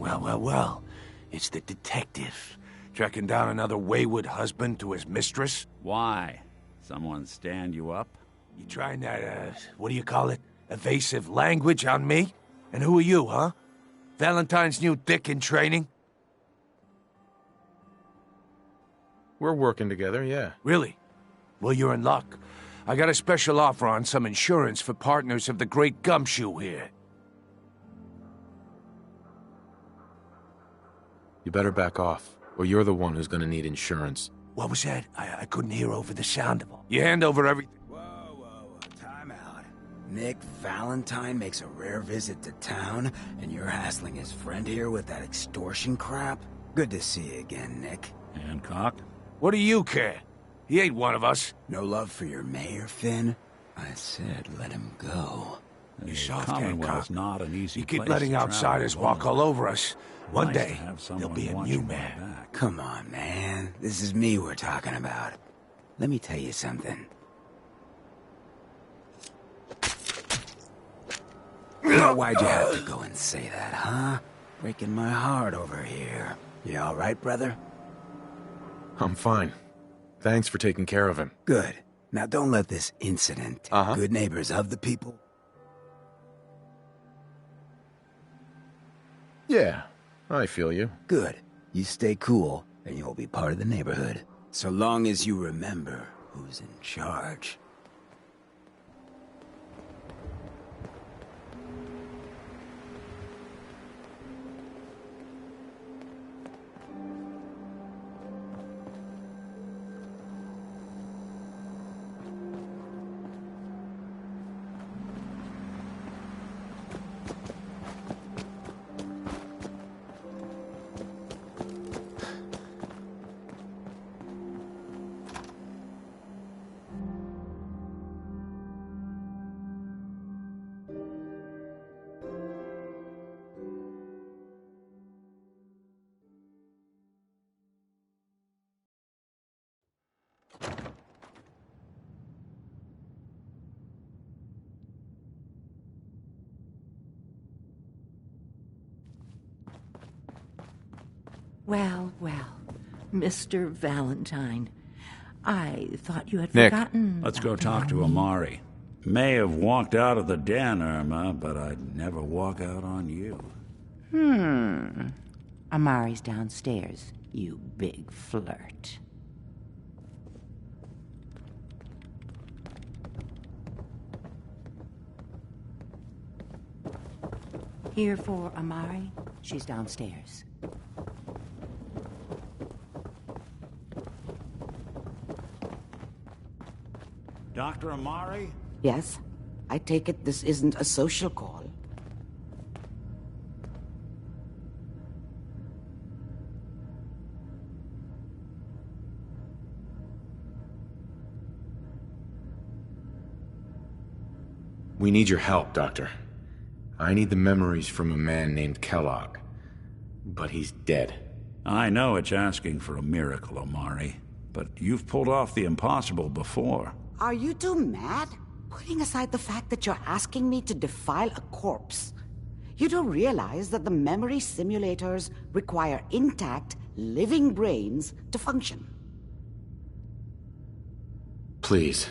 Well. It's the detective. Tracking down another wayward husband to his mistress? Why? Someone stand you up? You trying that, what do you call it? Evasive language on me? And who are you, huh? Valentine's new dick in training? We're working together, yeah. Really? Well, you're in luck. I got a special offer on some insurance for partners of the Great Gumshoe here. You better back off, or you're the one who's gonna need insurance. What was that? I couldn't hear over the sound of it. You hand over everything. Whoa. Time out. Nick Valentine makes a rare visit to town, and you're hassling his friend here with that extortion crap? Good to see you again, Nick. Hancock? What do you care? He ain't one of us. No love for your mayor, Finn? I said let him go. You The soft Commonwealth's Hancock. not an easy You keep place letting to outsiders travel walk all over us. One Nice to day, have there'll someone be a watching new my man. back. Come on, man. This is me we're talking about. Let me tell you something. Now, why'd you have to go and say that, huh? Breaking my heart over here. You all right, brother? I'm fine. Thanks for taking care of him. Good. Now don't let this incident, good neighbors of the people. Yeah, I feel you. Good. You stay cool, and you'll be part of the neighborhood. So long as you remember who's in charge. Well, Mr. Valentine. I thought you had Nick. forgotten. Let's go talk to Amari. May have walked out of the den, Irma, but I'd never walk out on you. Amari's downstairs, you big flirt. Here for Amari? She's downstairs. Dr. Amari? Yes? I take it this isn't a social call. We need your help, Doctor. I need the memories from a man named Kellogg. But he's dead. I know it's asking for a miracle, Amari, but you've pulled off the impossible before. Are you two mad? Putting aside the fact that you're asking me to defile a corpse, you do realize that the memory simulators require intact, living brains to function. Please.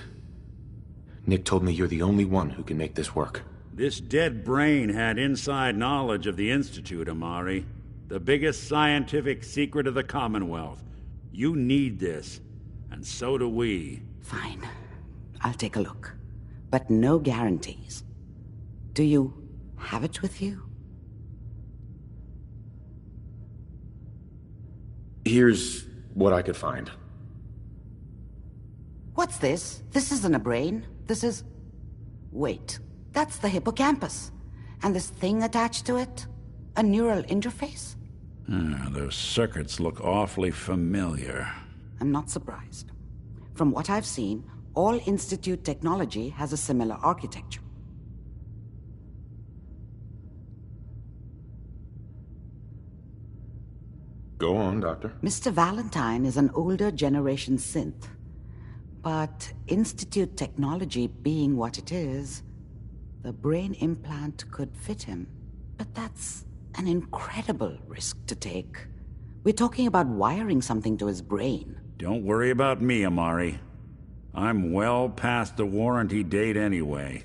Nick told me you're the only one who can make this work. This dead brain had inside knowledge of the Institute, Amari. The biggest scientific secret of the Commonwealth. You need this, and so do we. Fine. I'll take a look. But no guarantees. Do you have it with you? Here's what I could find. What's this? This isn't a brain. This is... Wait. That's the hippocampus. And this thing attached to it? A neural interface? Those circuits look awfully familiar. I'm not surprised. From what I've seen, all Institute technology has a similar architecture. Go on, Doctor. Mr. Valentine is an older generation synth. But Institute technology being what it is, the brain implant could fit him. But that's an incredible risk to take. We're talking about wiring something to his brain. Don't worry about me, Amari. I'm well past the warranty date anyway.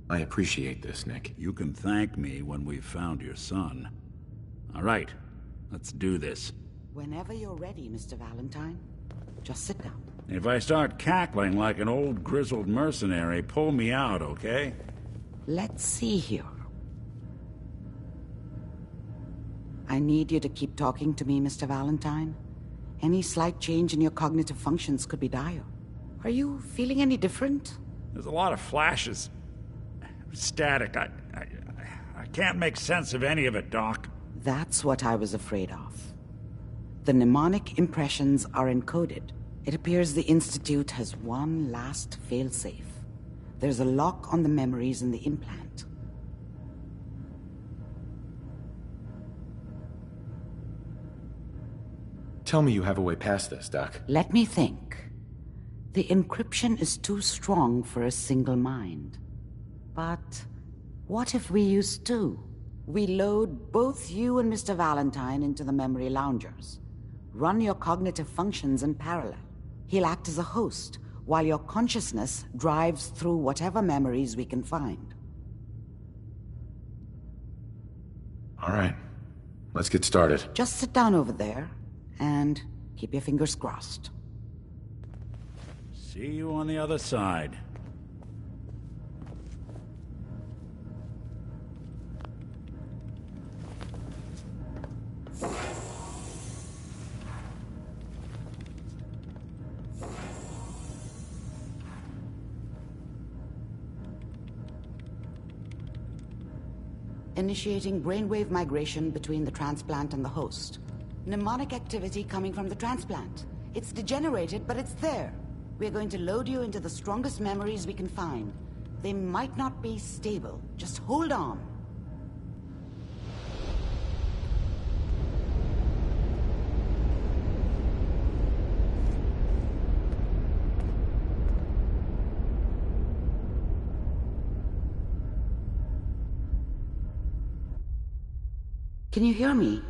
I appreciate this, Nick. You can thank me when we've found your son. All right, let's do this. Whenever you're ready, Mr. Valentine. Just sit down. If I start cackling like an old grizzled mercenary, pull me out, okay? Let's see here. I need you to keep talking to me, Mr. Valentine. Any slight change in your cognitive functions could be dire. Are you feeling any different? There's a lot of flashes. Static. I can't make sense of any of it, Doc. That's what I was afraid of. The mnemonic impressions are encoded. It appears the Institute has one last failsafe. There's a lock on the memories in the implant. Tell me you have a way past this, Doc. Let me think. The encryption is too strong for a single mind. But what if we use two? We load both you and Mr. Valentine into the memory loungers. Run your cognitive functions in parallel. He'll act as a host, while your consciousness drives through whatever memories we can find. All right. Let's get started. Just sit down over there, and keep your fingers crossed. See you on the other side. Initiating brainwave migration between the transplant and the host. Mnemonic activity coming from the transplant. It's degenerated, but it's there. We're going to load you into the strongest memories we can find. They might not be stable. Just hold on. Can you hear me?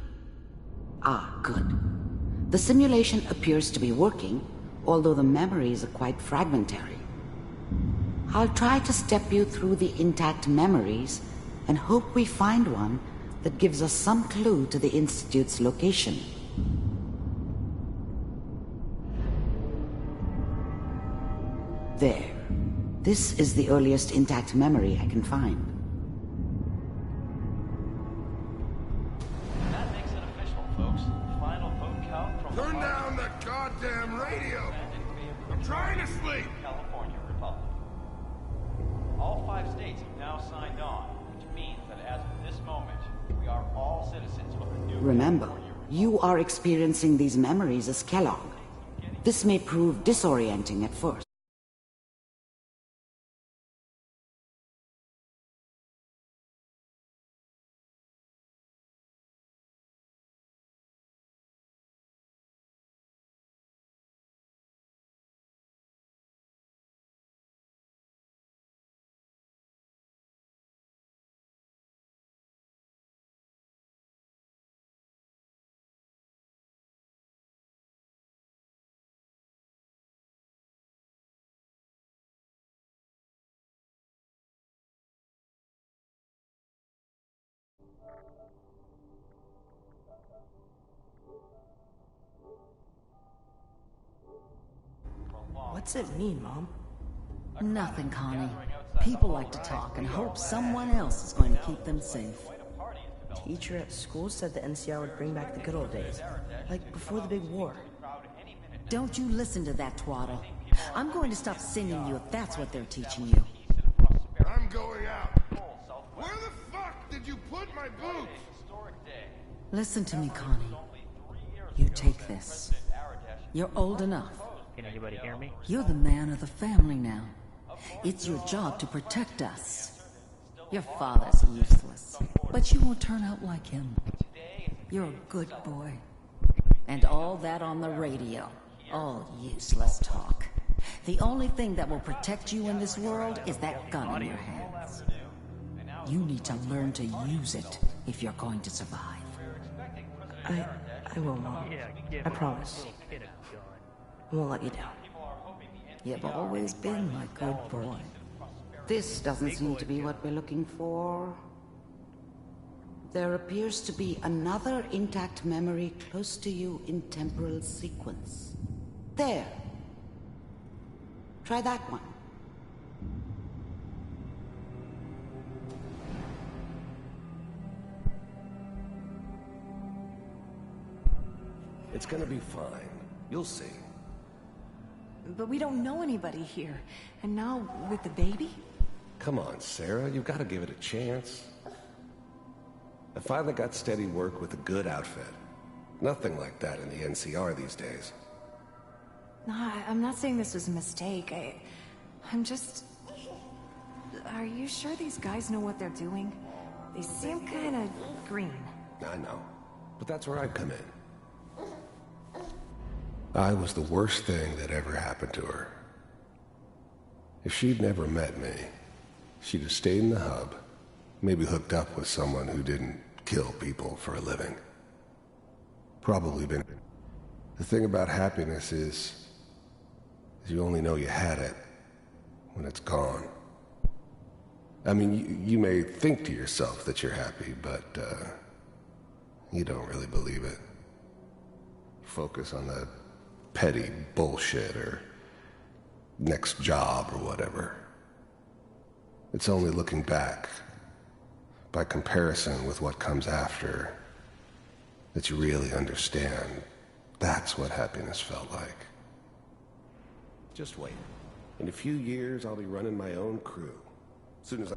Ah, good. The simulation appears to be working, although the memories are quite fragmentary. I'll try to step you through the intact memories and hope we find one that gives us some clue to the Institute's location. There. This is the earliest intact memory I can find. Turn down the goddamn radio! I'm trying to sleep! California Republic. All 5 states have now signed on, which means that as of this moment, we are all citizens of the new Remember, California Republic. you are experiencing these memories as Kellogg. This may prove disorienting at first. What's it mean, Mom? Nothing, Connie. People like to talk and hope someone else is going to keep them safe. Teacher at school said the NCR would bring back the good old days, like before the big war. Don't you listen to that twaddle. I'm going to stop singing you if that's what they're teaching you. I'm going out. Where the fuck did you put my boots? Listen to me, Connie. You take this. You're old enough. Can anybody hear me? You're the man of the family now. It's your job to protect us. Your father's useless, but you won't turn out like him. You're a good boy. And all that on the radio, all useless talk. The only thing that will protect you in this world is that gun in your hands. You need to learn to use it if you're going to survive. I will, Mom. I promise. I won't let you down. You've always been my good boy. This doesn't seem to be what we're looking for. There appears to be another intact memory close to you in temporal sequence. There. Try that one. It's gonna be fine. You'll see. But we don't know anybody here. And now, with the baby? Come on, Sarah. You've got to give it a chance. I finally got steady work with a good outfit. Nothing like that in the NCR these days. No, I'm not saying this was a mistake. I'm just... Are you sure these guys know what they're doing? They seem kind of green. I know. But that's where I come in. I was the worst thing that ever happened to her. If she'd never met me, she'd have stayed in the hub, maybe hooked up with someone who didn't kill people for a living. Probably been... The thing about happiness is you only know you had it when it's gone. I mean, you may think to yourself that you're happy, but you don't really believe it. Focus on the petty bullshit or next job or whatever. It's only looking back, by comparison with what comes after, that you really understand. That's what happiness felt like. Just wait. In a few years, I'll be running my own crew. As soon as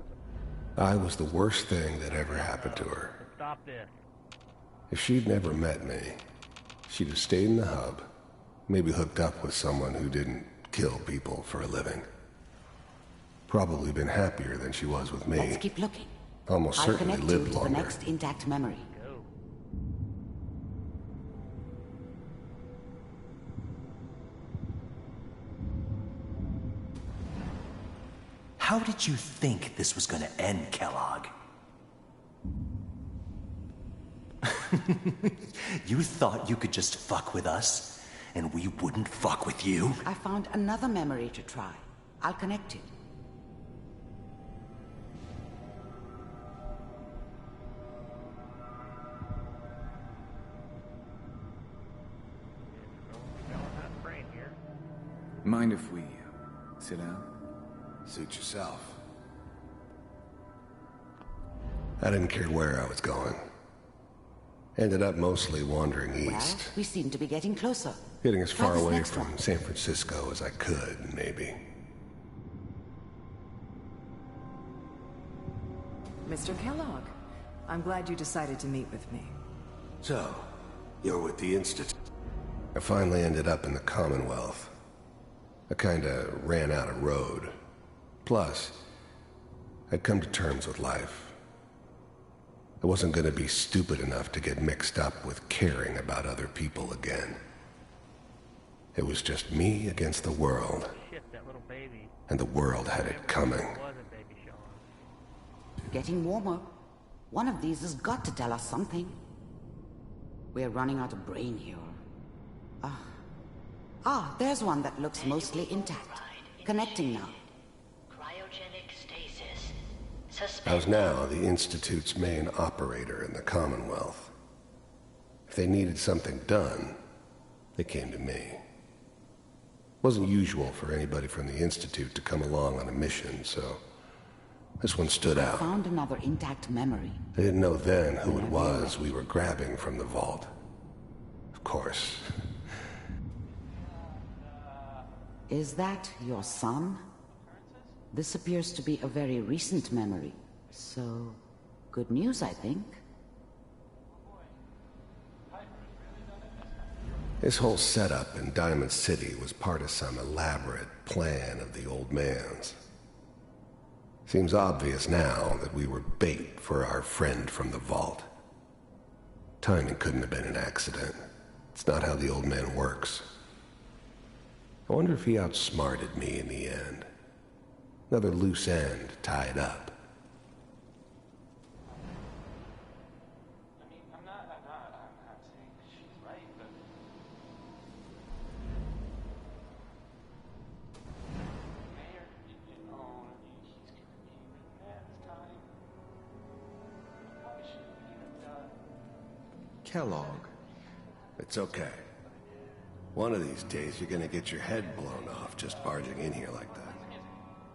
I was the worst thing that ever happened to her. Stop this. If she'd never met me, she'd have stayed in the hub, maybe hooked up with someone who didn't kill people for a living. Probably been happier than she was with me. Let's keep looking. Almost I'll certainly connect you lived to longer. the next intact memory. How did you think this was gonna end, Kellogg? You thought you could just fuck with us, and we wouldn't fuck with you? I found another memory to try. I'll connect it. Mind if we sit down? Suit yourself. I didn't care where I was going. Ended up mostly wandering east. Well, we seem to be getting closer. Getting as Try far this away next from one. San Francisco as I could, maybe. Mr. Kellogg, I'm glad you decided to meet with me. So, you're with the Institute. I finally ended up in the Commonwealth. I kinda ran out of road. Plus, I'd come to terms with life. I wasn't gonna be stupid enough to get mixed up with caring about other people again. It was just me against the world. And the world had it coming. Getting warmer. One of these has got to tell us something. We're running out of brain here. There's one that looks mostly intact. Connecting now. Cryogenic stasis. I was now the Institute's main operator in the Commonwealth. If they needed something done, they came to me. It wasn't usual for anybody from the Institute to come along on a mission, so this one stood out. Found another intact memory. I didn't know then who it was we were grabbing from the vault. Of course. Is that your son? This appears to be a very recent memory. So, good news, I think. This whole setup in Diamond City was part of some elaborate plan of the old man's. Seems obvious now that we were bait for our friend from the vault. Timing couldn't have been an accident. It's not how the old man works. I wonder if he outsmarted me in the end. Another loose end tied up. I mean, I'm not saying she's right, but... Mayor, you know, he's giving me a bad time. Why should he have done? Kellogg. It's okay. One of these days you're gonna get your head blown off just barging in here like that.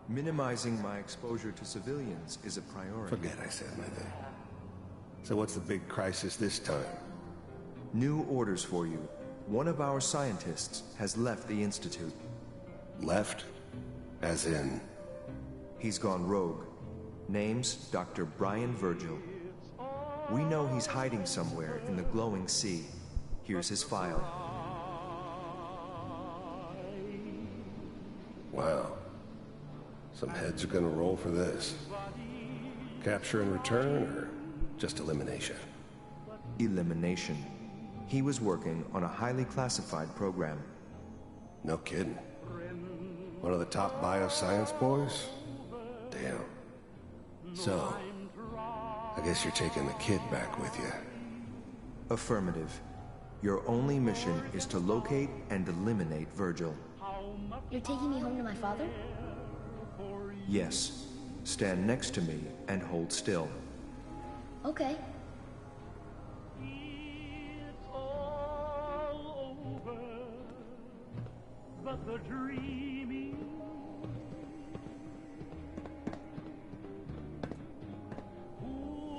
Minimizing my exposure to civilians is a priority. Forget I said anything. So what's the big crisis this time? New orders for you. One of our scientists has left the Institute. Left? As in? He's gone rogue. Name's Dr. Brian Virgil. We know he's hiding somewhere in the glowing sea. Here's his file. Wow. Some heads are gonna roll for this. Capture and return, or just elimination? Elimination. He was working on a highly classified program. No kidding. One of the top bioscience boys? Damn. So, I guess you're taking the kid back with you. Affirmative. Your only mission is to locate and eliminate Virgil. You're taking me home to my father? Yes. Stand next to me and hold still. Okay. But the dreaming.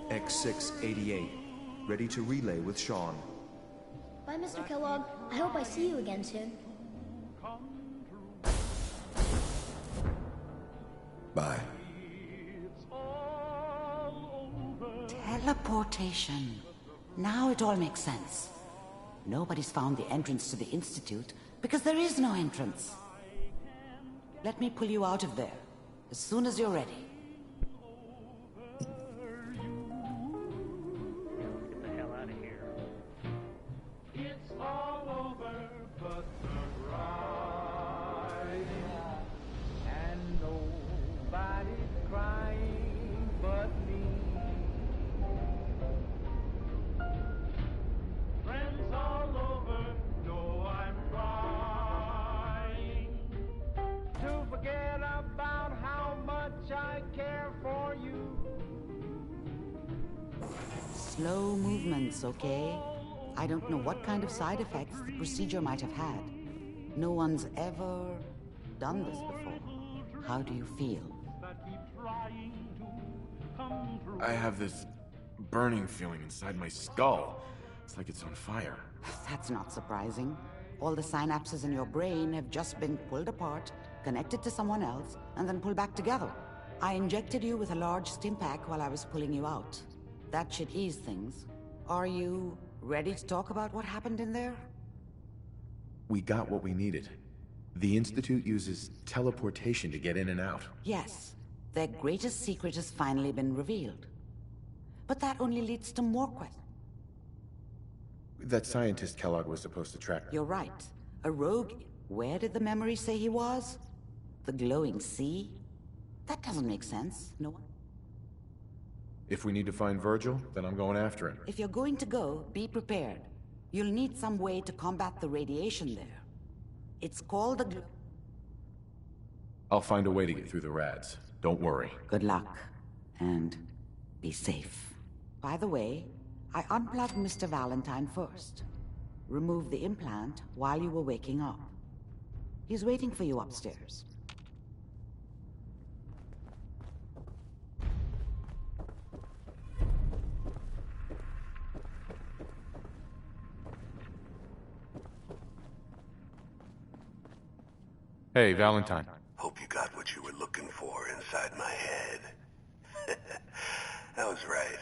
X688. Ready to relay with Sean. Bye, Mr. Kellogg. I hope I see you again soon. Bye. Teleportation. Now it all makes sense. Nobody's found the entrance to the Institute because there is no entrance. Let me pull you out of there as soon as you're ready. Get the hell out of here. It's all over but the bride. And nobody's crying but me. Friends all over know I'm trying to forget about how much I care for you. Slow movements, okay? I don't know what kind of side effects the procedure might have had. No one's ever done this before. How do you feel? I have this burning feeling inside my skull. It's like it's on fire. That's not surprising. All the synapses in your brain have just been pulled apart, connected to someone else, and then pulled back together. I injected you with a large stim pack while I was pulling you out. That should ease things. Are you ready to talk about what happened in there? We got what we needed. The Institute uses teleportation to get in and out. Yes. Their greatest secret has finally been revealed. But that only leads to more questions. That scientist Kellogg was supposed to track. You're right. A rogue. Where did the memory say he was? The glowing sea? That doesn't make sense. No one. If we need to find Virgil, then I'm going after him. If you're going to go, be prepared. You'll need some way to combat the radiation there. It's called the I'll find a way to get through the rads. Don't worry. Good luck. And be safe. By the way, I unplugged Mr. Valentine first. Removed the implant while you were waking up. He's waiting for you upstairs. Hey, Valentine. Hope you got what you were looking for inside my head. I was right.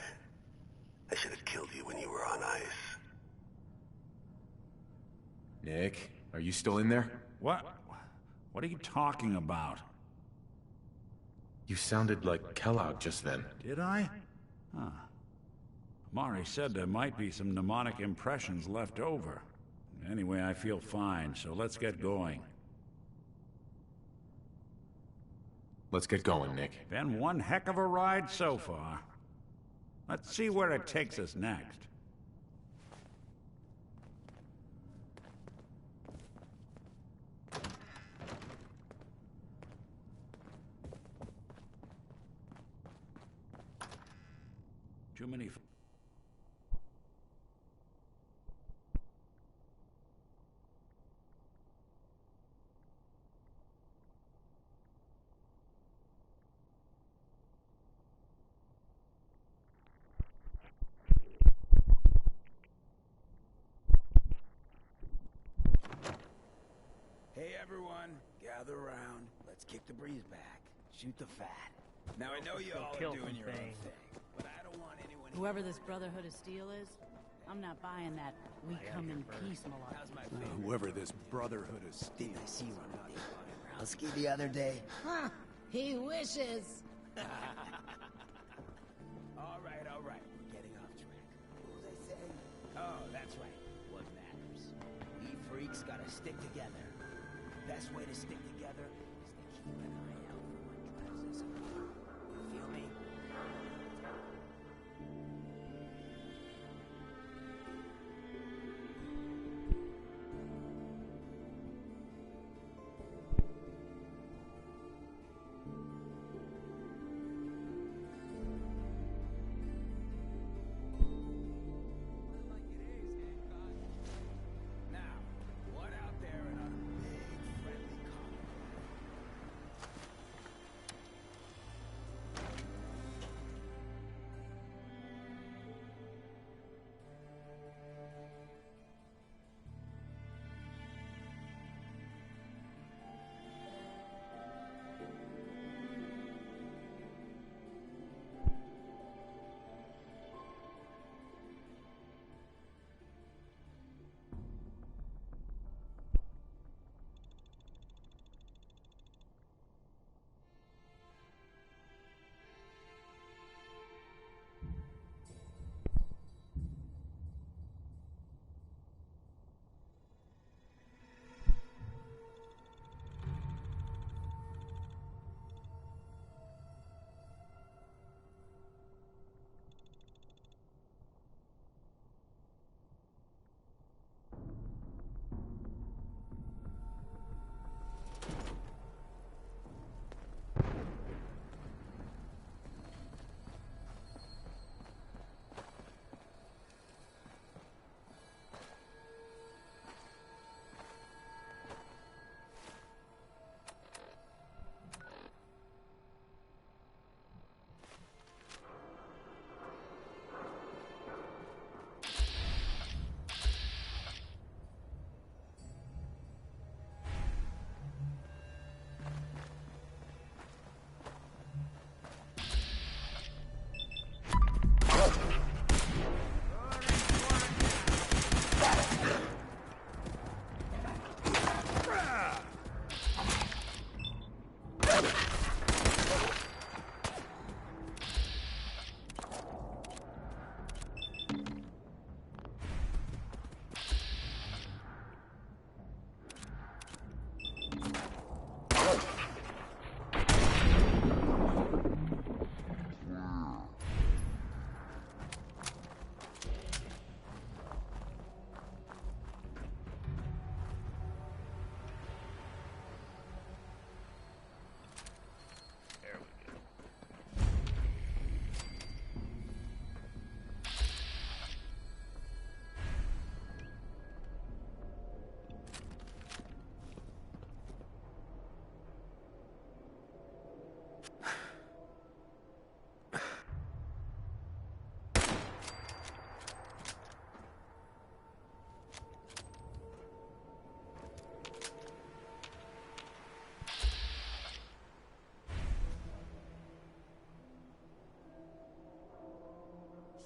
I should have killed you when you were on ice. Nick, are you still in there? What? What are you talking about? You sounded like Kellogg just then. Did I? Huh. Mari said there might be some mnemonic impressions left over. Anyway, I feel fine, so let's get going. Let's get going, Nick. Been one heck of a ride so far. Let's see where it takes us next. Too many... Hey everyone, gather around. Let's kick the breeze back. Shoot the fat. Now I know you all are doing your own thing, but I don't want anyone... Whoever this Brotherhood of Steel is, I'm not buying that we come in peace malarkey. Whoever this Brotherhood of Steel. Didn't I see one of David Browski the other day? Huh, he wishes. All right, we're getting off track. What was I saying? Oh, that's right. What matters? We freaks gotta stick together. Best way to stick together is to keep an eye out for what drives us apart. You feel me?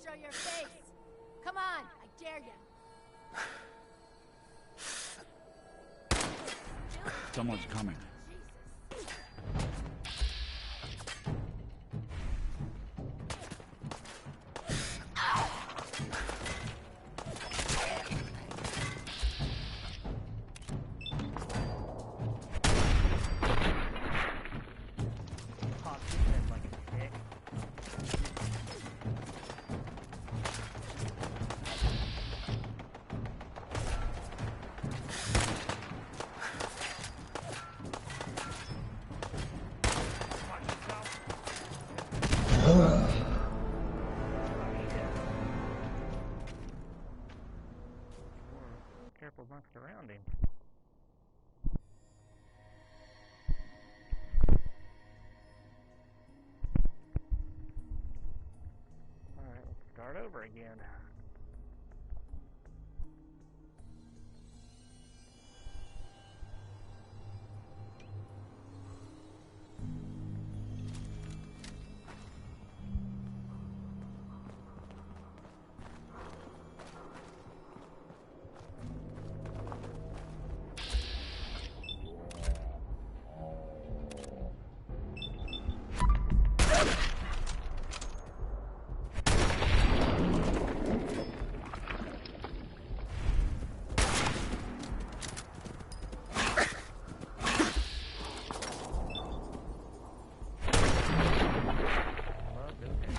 Show your face! Come on, I dare you! Someone's coming. careful amongst surroundings. Alright, let's start over again.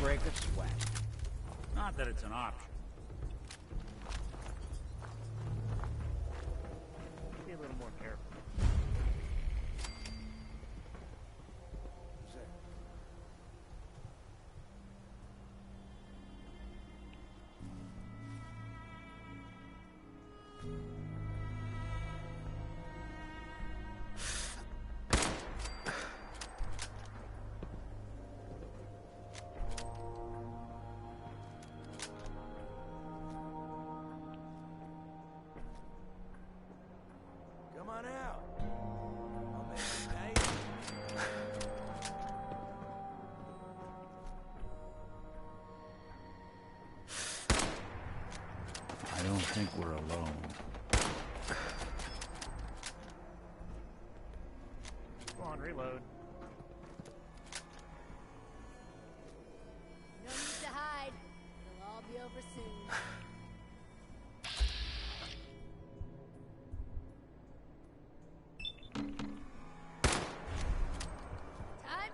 Break a sweat. Not that it's an option. Be a little more careful. Come on out. I'll make you pay. I don't think we're alone. Come on, reload. No need to hide. It'll all be over soon.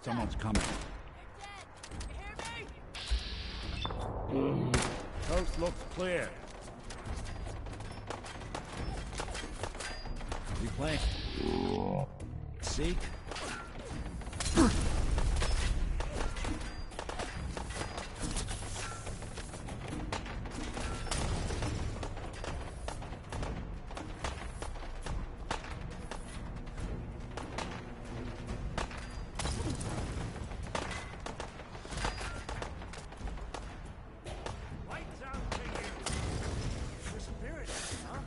Someone's coming. You hear me? Coast looks clear. We play. Seek. Lights out to you. Disappearing, huh?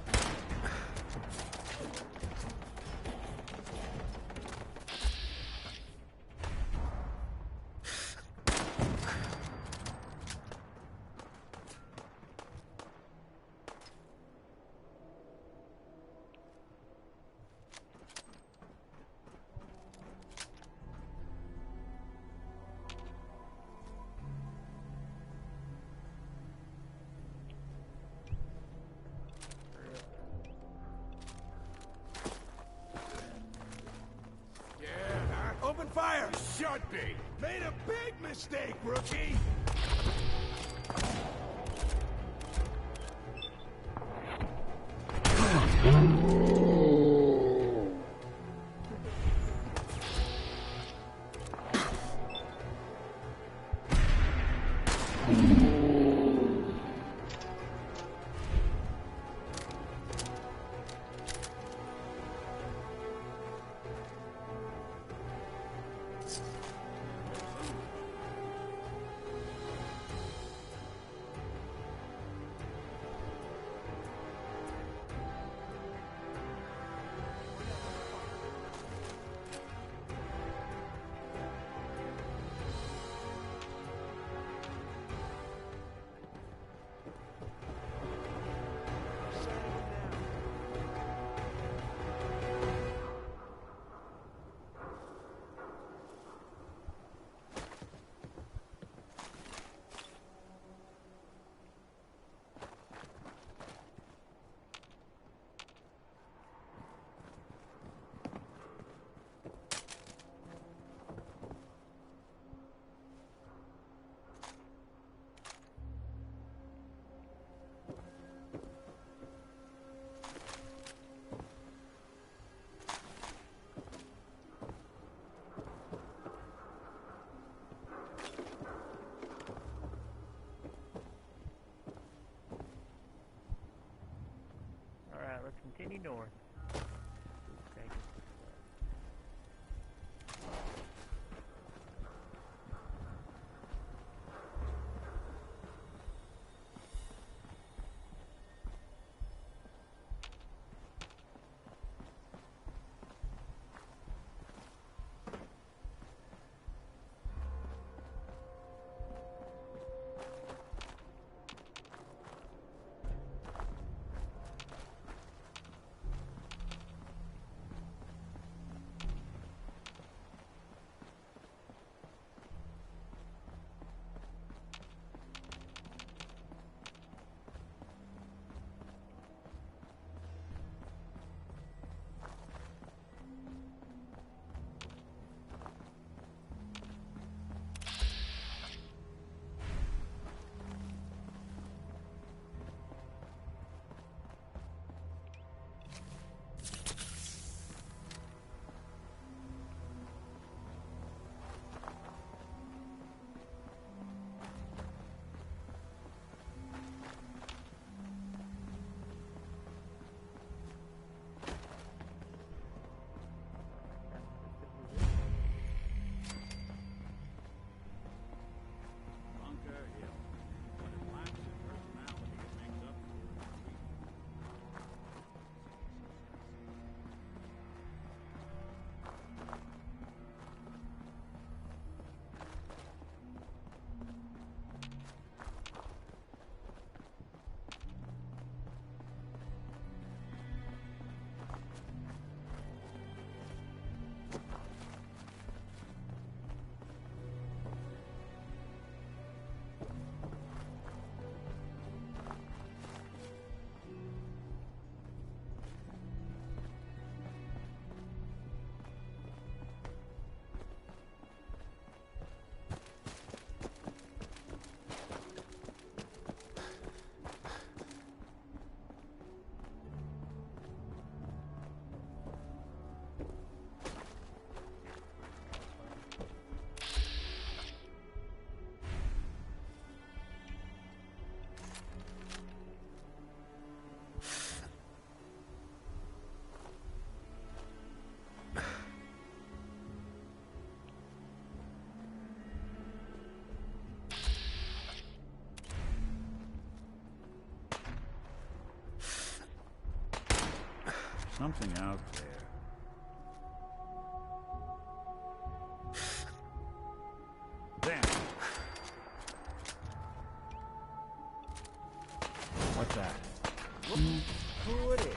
Open fire! Should be. Made a big mistake, rookie. Alright, let's continue north. Let's take us this way. Something out there. Damn. What's that? Who it is?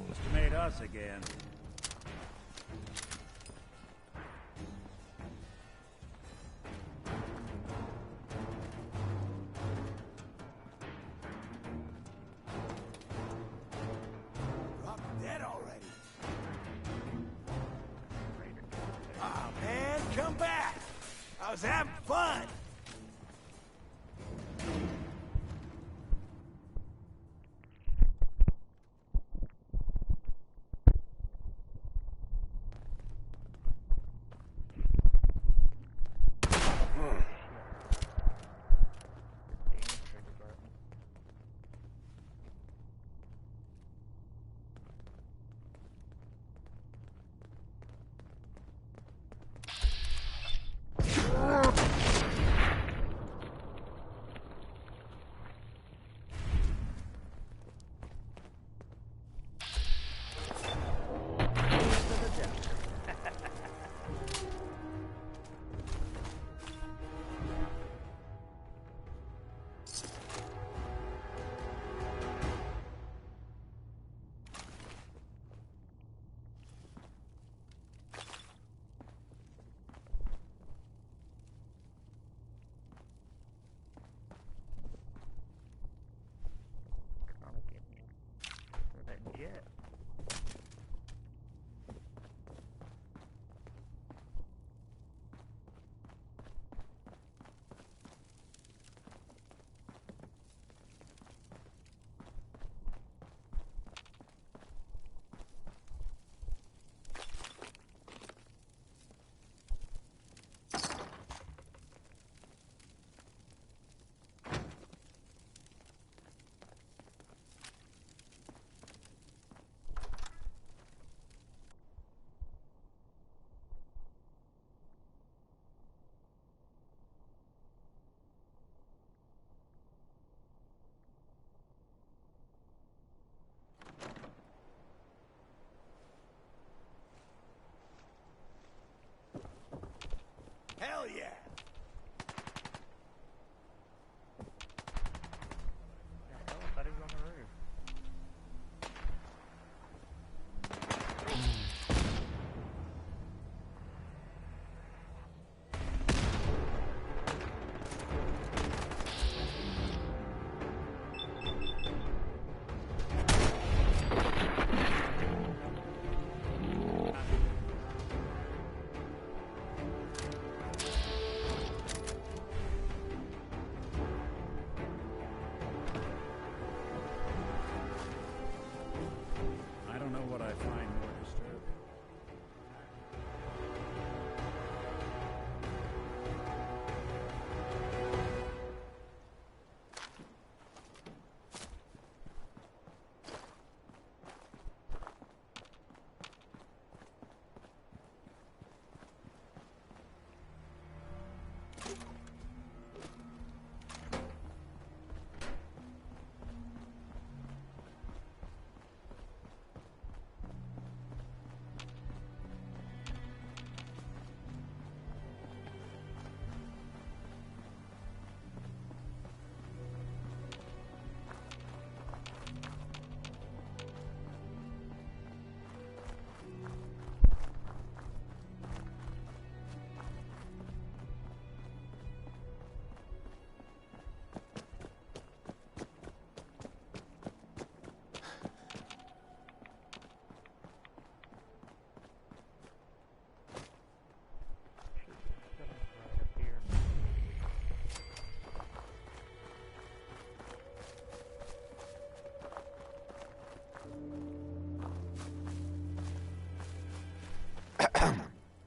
Must have made us again. Rock dead already. Ah, man, come back. I was having fun.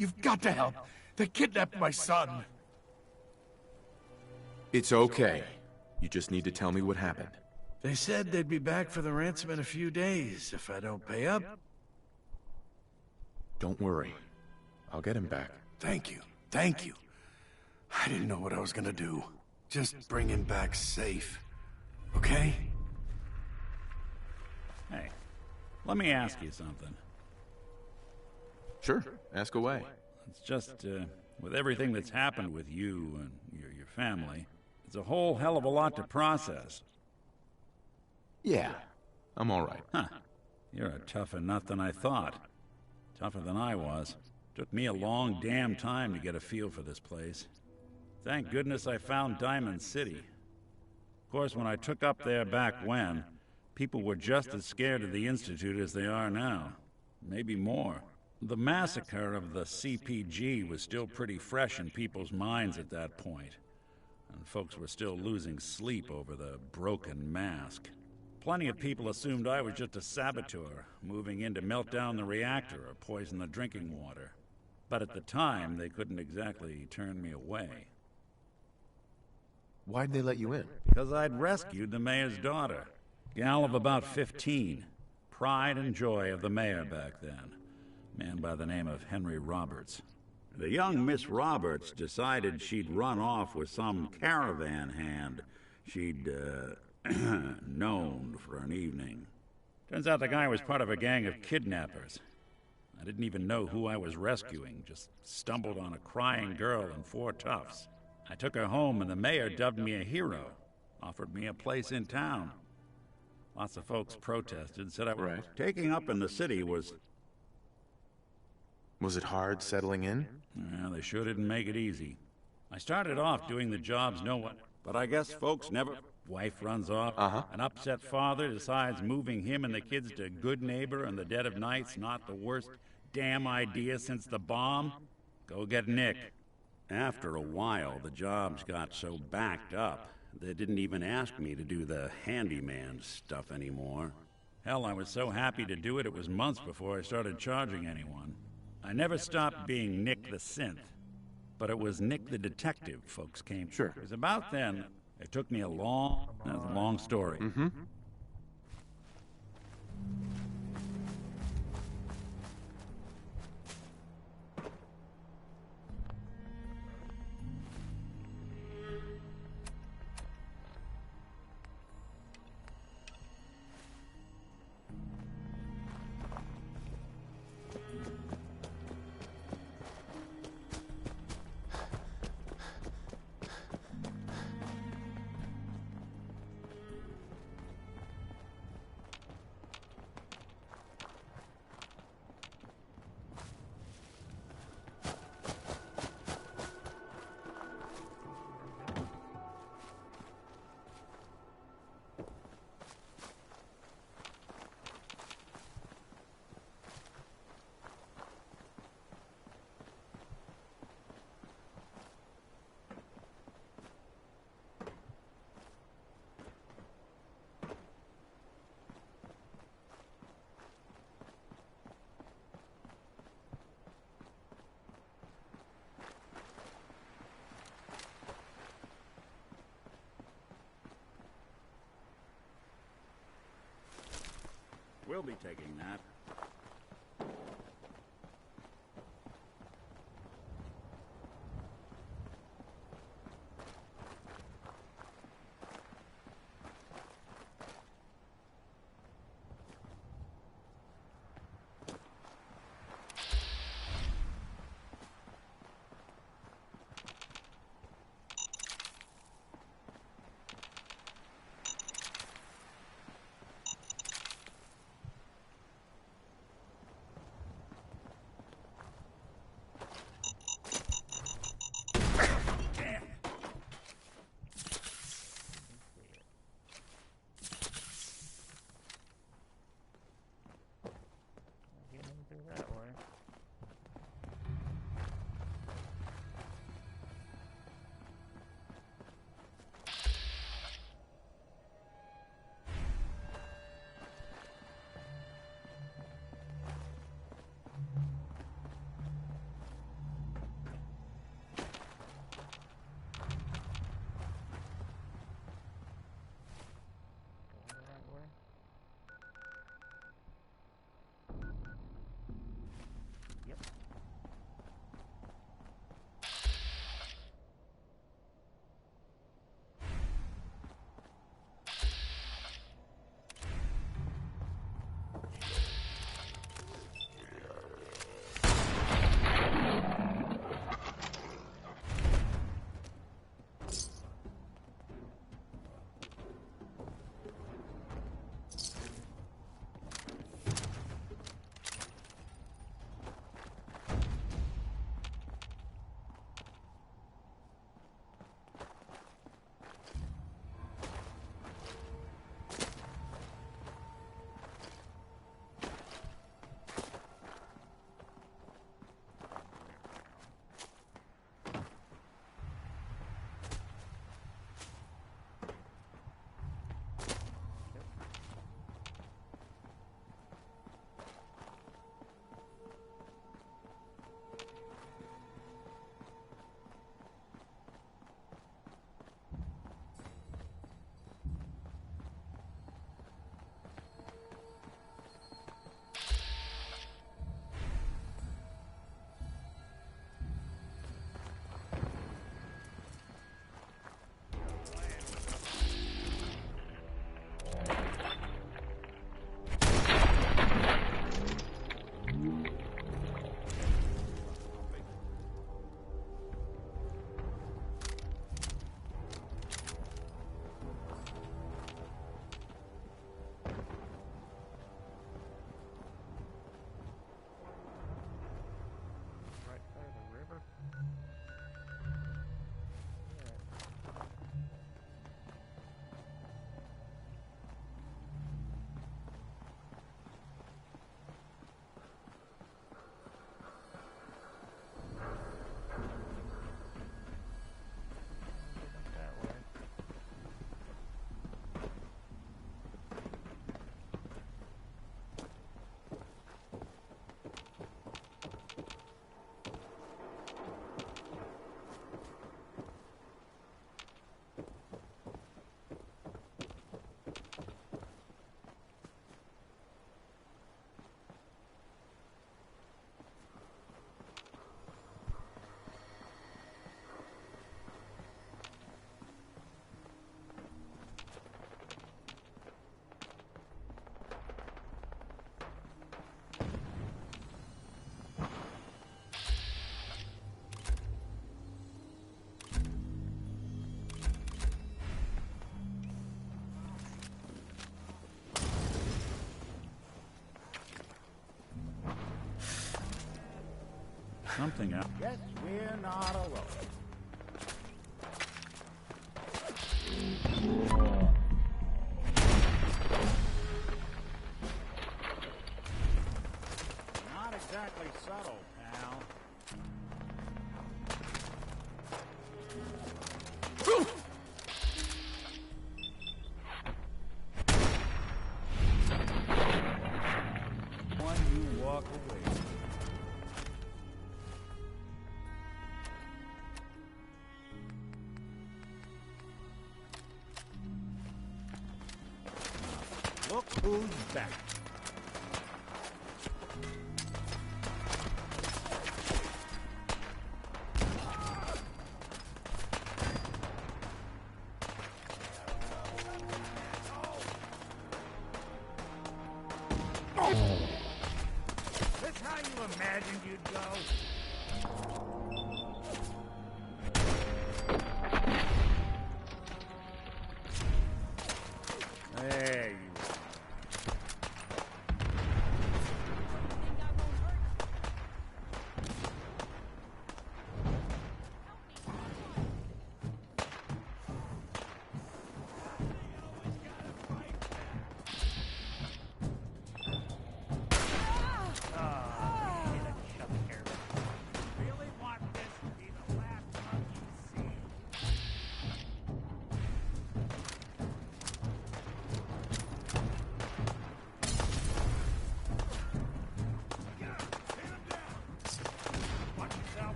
You've got to help. They kidnapped my son. It's okay. You just need to tell me what happened. They said they'd be back for the ransom in a few days if I don't pay up. Don't worry. I'll get him back. Thank you. Thank you. I didn't know what I was gonna do. Just bring him back safe. Okay? Hey, let me ask you something. Sure, ask away. It's just, with everything that's happened with you and your family, it's a whole hell of a lot to process. Yeah, I'm all right. Huh. You're a tougher nut than I thought. Tougher than I was. Took me a long damn time to get a feel for this place. Thank goodness I found Diamond City. Of course, when I took up there back when, people were just as scared of the Institute as they are now. Maybe more. The massacre of the CPG was still pretty fresh in people's minds at that point, and folks were still losing sleep over the broken mask. Plenty of people assumed I was just a saboteur, moving in to melt down the reactor or poison the drinking water. But at the time, they couldn't exactly turn me away. Why'd they let you in? Because I'd rescued the mayor's daughter. Gal of about 15. Pride and joy of the mayor back then. Man by the name of Henry Roberts. The young Miss Roberts decided she'd run off with some caravan hand she'd, known for an evening. Turns out the guy was part of a gang of kidnappers. I didn't even know who I was rescuing, just stumbled on a crying girl and 4 toughs. I took her home and the mayor dubbed me a hero, offered me a place in town. Lots of folks protested, said I was taking up in the city was... Was it hard settling in? Yeah, they sure didn't make it easy. I started off doing the jobs no one... But I guess folks never... Wife runs off. An upset father decides moving him and the kids to Good Neighbor in the dead of night's not the worst damn idea since the bomb. Go get Nick. After a while, the jobs got so backed up, they didn't even ask me to do the handyman stuff anymore. Hell, I was so happy to do it, it was months before I started charging anyone. I never stopped being Nick the Synth, but it was Nick the Detective folks came. Sure. It was about then. It took me a long story. We'll be taking that. something out. Guess we're not alone. Not exactly subtle, pal. One you walk away. Look who's back. This how you imagined you'd go? There you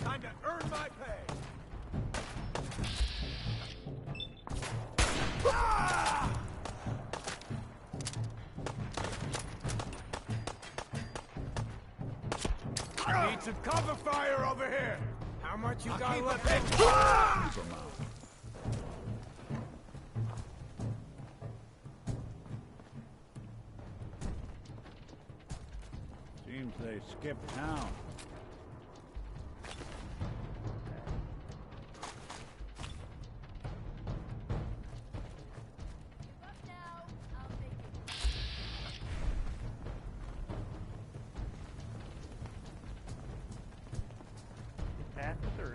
Time to earn my pay. Need some cover fire over here. How much you got left? Seems they skipped town. Pass through.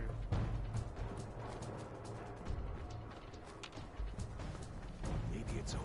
Maybe it's over.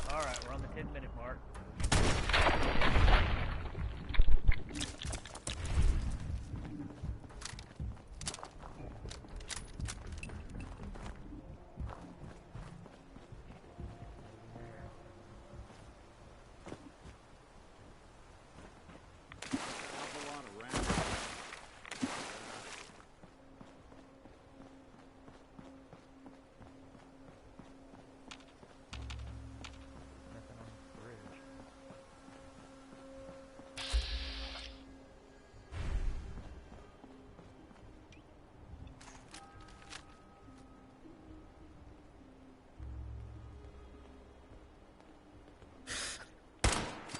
Alright, we're on the 10-minute mark.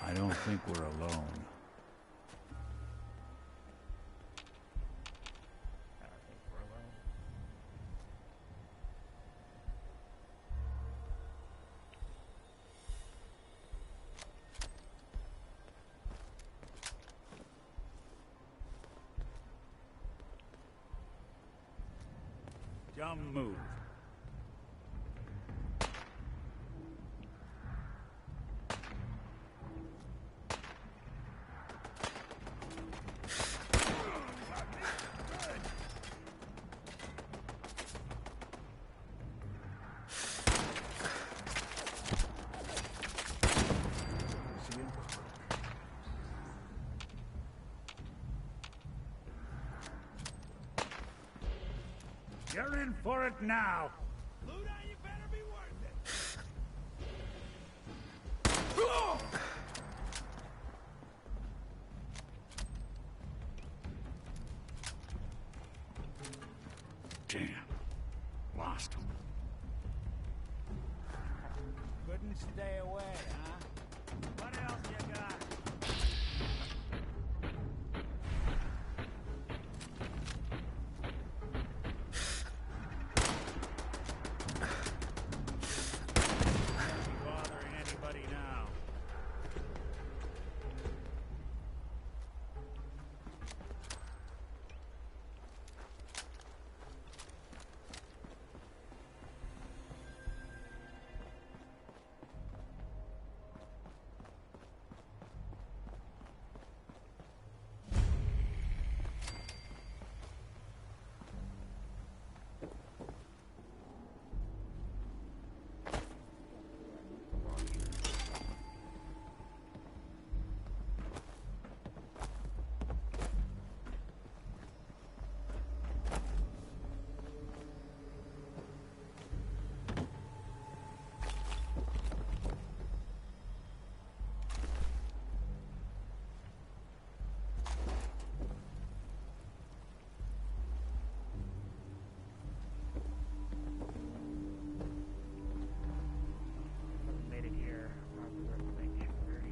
I don't think we're alone. Dumb move. You're in for it now. Luda, you better be worth it. Damn. Lost him. Couldn't stay away, huh? What else you got? Bothering anybody now. Made it here. Like 30.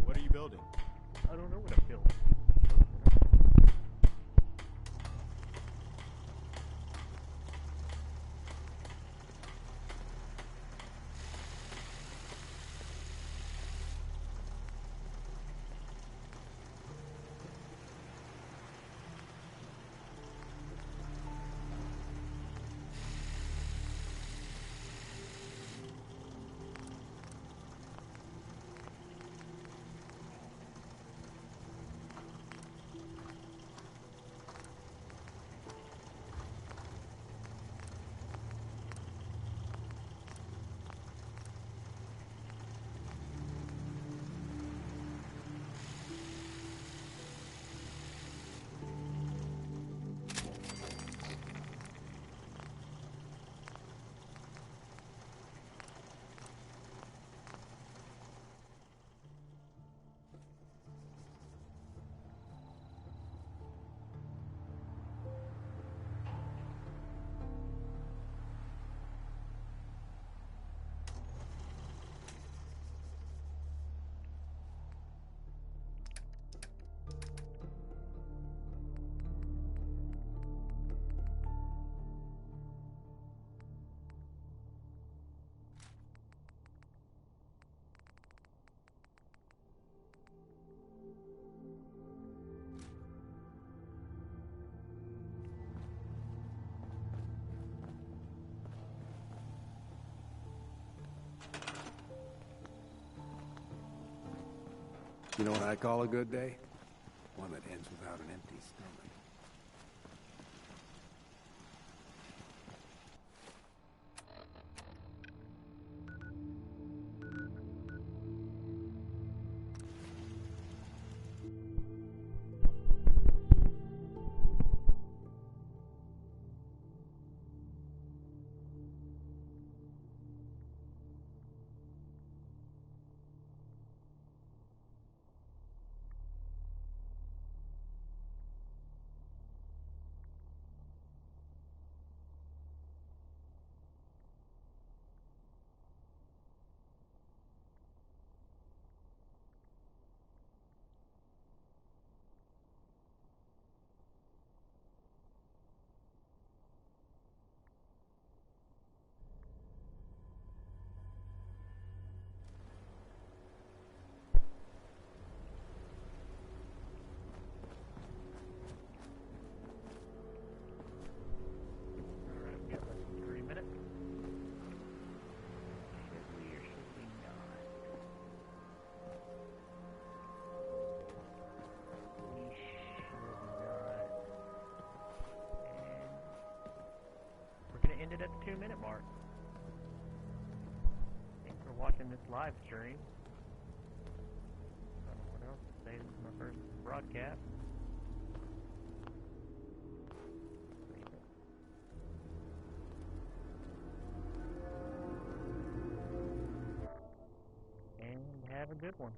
What are you building? I don't know what I'm building. You know what I call a good day? One that ends without an empty stomach. ended at the 2-minute mark. Thanks for watching this live stream. I don't know what else to say. This is my first broadcast. And have a good one.